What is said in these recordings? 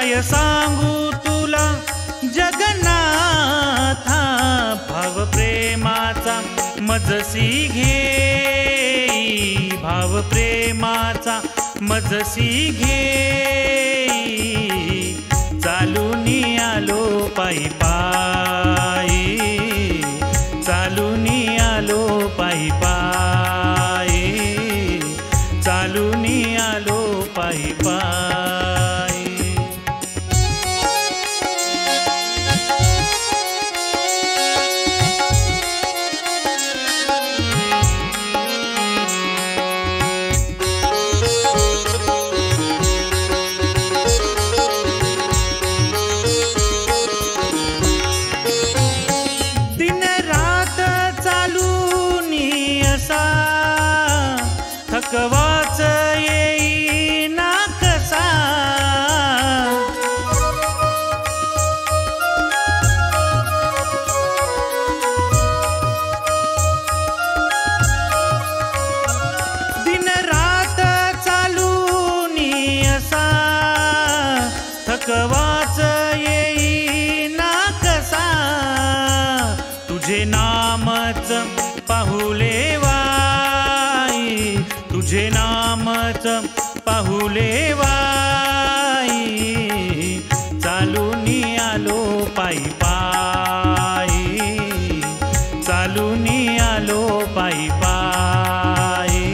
काय सांगू तुला जगन्नाथा, भाव प्रेमाचा मजसी घेई, भाव प्रेमाचा मजसी घेई, चालूनी आलो पायी पायी, चालूनी आलो पायी पायी, चालूनी आलो पायी पायी। थकवाच येईना कसा, दिन रात चालूनी असा, थकवाच येईना कसा, तुझे नामच पाहुले तुझे नामच पाहुले वाई, चालूनी आलो पायी पायी, चालूनी आलो पायी पायी,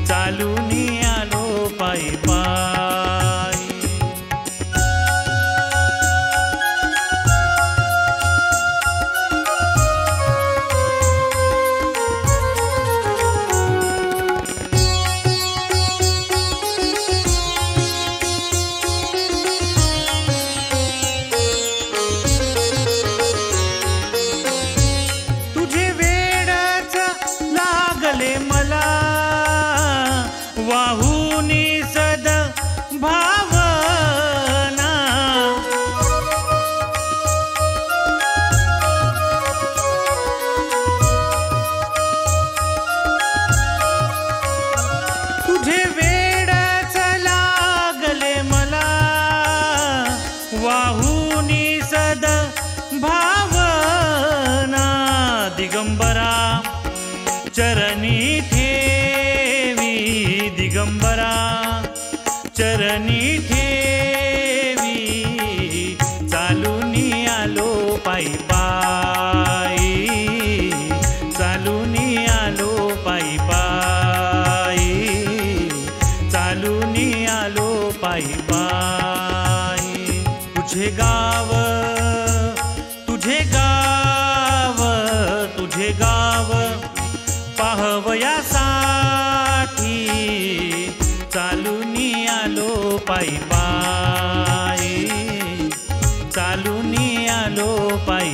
चालूनी आलो पायी पायी। मला वाहुनी सद भावना, तुझे वेडच लागले मला, वाहुनी सद भावना, दिगंबरा चरणी ठेवी, दिगंबरा चरणी ठेवी, चालूनी आलो पायी पायी, चालूनी आलो पायी पायी, चालूनी आलो पायी पायी। तुझे गाव तुझे गाव तुझे गाव पाहवयासाठी, चालूनी आलो पायी पायी, चालूनी आलो पायी